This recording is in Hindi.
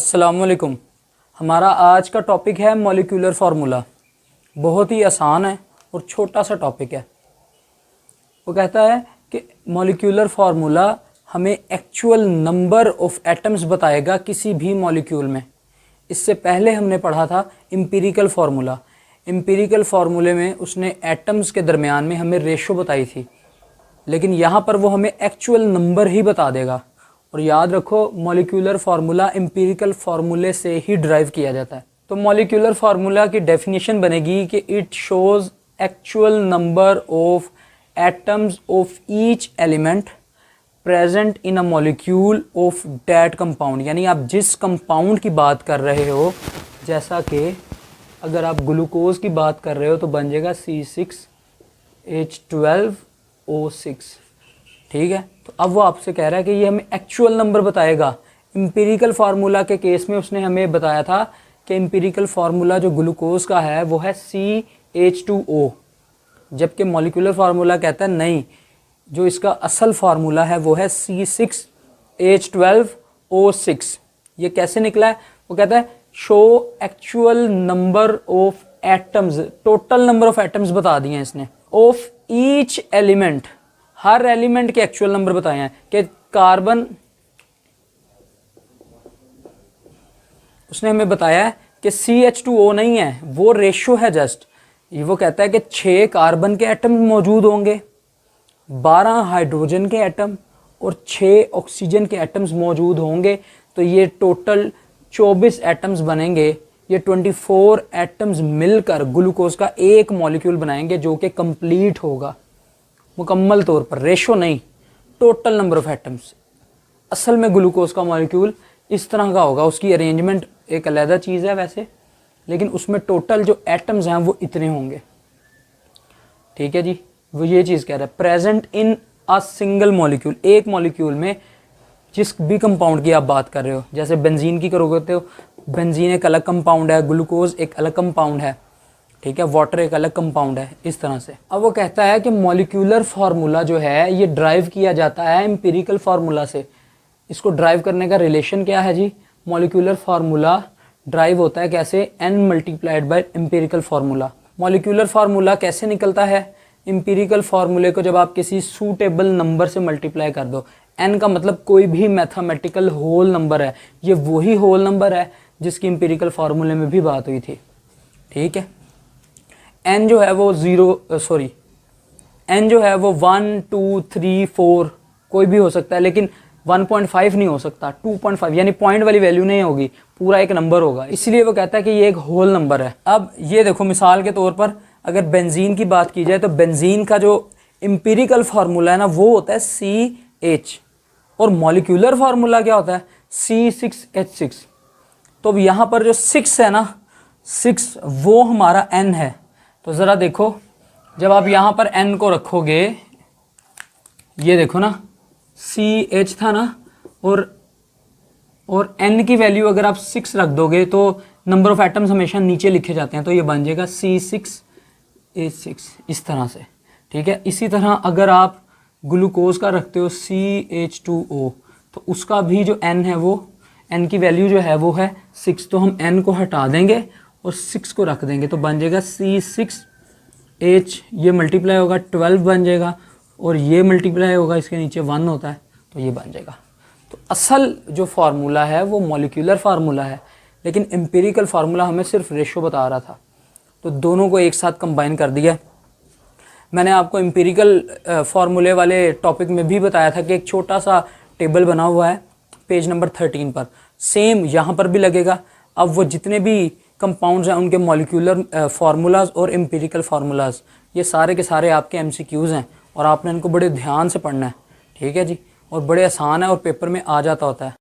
अस्सलामुअलैकुम। हमारा आज का टॉपिक है मॉलिक्यूलर फार्मूला। बहुत ही आसान है और छोटा सा टॉपिक है। वो कहता है कि मॉलिक्यूलर फार्मूला हमें एक्चुअल नंबर ऑफ एटम्स बताएगा किसी भी मॉलिक्यूल में। इससे पहले हमने पढ़ा था एम्पिरिकल फार्मूला। एम्पिरिकल फार्मूले में उसने एटम्स के दरमियान में हमें रेशो बताई थी, लेकिन यहाँ पर वो हमें एक्चुअल नंबर ही बता देगा। और याद रखो, मॉलिक्यूलर फार्मूला एम्पिरिकल फार्मूले से ही ड्राइव किया जाता है। तो मॉलिक्यूलर फार्मूला की डेफिनेशन बनेगी कि it shows actual number of atoms of each element present in a molecule of that compound. यानी आप जिस कंपाउंड की बात कर रहे हो, जैसा कि अगर आप ग्लूकोज की बात कर रहे हो तो बन जाएगा C6H12O6। ठीक है, तो अब वो आपसे कह रहा है कि ये हमें एक्चुअल नंबर बताएगा। एम्पिरिकल फार्मूला के केस में उसने हमें बताया था कि एम्पिरिकल फार्मूला जो ग्लूकोज का है वो है CH2O, जबकि मॉलिक्यूलर फार्मूला कहता है नहीं, जो इसका असल फार्मूला है वो है C6H12O6। ये कैसे निकला है? वो कहता है show actual number of atoms, total number of atoms बता दिए हैं इसने, of each element, her element के एक्चुअल नंबर बताए हैं। कि कार्बन, उसने हमें बताया है कि CH2O नहीं है, वो रेशो है जस्ट। वो कहता है कि 6 कार्बन के एटम मौजूद होंगे, 12 हाइड्रोजन के एटम और 6 ऑक्सीजन के एटम्स मौजूद होंगे, तो ये टोटल 24 एटम्स बनेंगे। ये 24 एटम्स मिलकर ग्लूकोज का एक मॉलिक्यूल बनाएंगे जो कि कंप्लीट होगा मुकम्मल तौर पर। रेशो नहीं, टोटल नंबर ऑफ एटम्स। असल में ग्लूकोज का मॉलिक्यूल इस तरह का होगा, उसकी अरेंजमेंट एक अलग चीज़ है वैसे, लेकिन उसमें टोटल जो एटम्स हैं वो इतने होंगे। ठीक है जी, वो ये चीज़ कह रहा है present in a single molecule, एक मॉलिक्यूल में जिस भी कंपाउंड की आप बात कर रहे हो। जैसे बेंजीन की करोगे तो बेंजीन एक अलग कंपाउंड है, ग्लूकोज एक अलग कंपाउंड है, ठीक है, वाटर एक अलग कंपाउंड है, इस तरह से। अब वो कहता है कि मॉलिक्यूलर फार्मूला जो है ये ड्राइव किया जाता है एम्पिरिकल फार्मूला से। इसको ड्राइव करने का रिलेशन क्या है जी? मॉलिक्यूलर फार्मूला ड्राइव होता है कैसे? n multiplied by empirical formula. Molecular formula कैसे निकलता है? एम्पिरिकल फार्मूले को जब आप किसी सूटेबल नंबर से मल्टीप्लाई कर दो, n का मतलब कोई भी मैथमेटिकल होल नंबर है, ये वही होल नंबर है जिसकी एम्पिरिकल फार्मूले में भी बात हुई थी। ठीक है, n जो है वो 1 2 3 4 कोई भी हो सकता है, लेकिन 1.5 नहीं हो सकता, 2.5 यानी पॉइंट वाली वैल्यू नहीं होगी, पूरा एक नंबर होगा। इसलिए वो कहता है कि ये एक होल नंबर है। अब ये देखो, मिसाल के तौर पर अगर बेंजीन की बात की जाए तो बेंजीन का जो एम्पिरिकल फार्मूला है ना वो होता है CH, और मॉलिक्यूलर फार्मूला क्या होता है? C6H6। तो अब यहाँ पर जो 6 है ना, 6 वो हमारा n है। तो ज़रा देखो, जब आप यहाँ पर n को रखोगे, ये देखो ना, CH था ना, और n की वैल्यू अगर आप 6 रख दोगे तो नंबर ऑफ एटम्स हमेशा नीचे लिखे जाते हैं, तो ये बन जाएगा C6H6 इस तरह से। ठीक है, इसी तरह अगर आप ग्लूकोज का रखते हो CH2O, तो उसका भी जो n है वो, n की वैल्यू जो है वो है 6, तो हम n को हटा देंगे और 6 को रख देंगे, तो बन जाएगा C6H, ये मल्टीप्लाई होगा 12 बन जाएगा, और ये मल्टीप्लाई होगा, इसके नीचे 1 होता है, तो ये बन जाएगा। तो असल जो फार्मूला है वो मॉलिक्यूलर फार्मूला है, लेकिन एम्पिरिकल फार्मूला हमें सिर्फ रेशो बता रहा था, तो दोनों को एक साथ कंबाइन कर दिया। मैंने आपको एम्पिरिकल फार्मूले वाले टॉपिक में भी बताया था कि एक छोटा सा टेबल बना हुआ है पेज नंबर 13 पर, सेम यहाँ पर भी लगेगा। अब वो जितने भी कंपाउंड्स हैं उनके मॉलिक्यूलर फार्मूलाज और एम्पिरिकल फार्मूलाज, ये सारे के सारे आपके MCQs हैं, और आपने इनको बड़े ध्यान से पढ़ना है। ठीक है जी, और बड़े आसान है और पेपर में आ जाता होता है।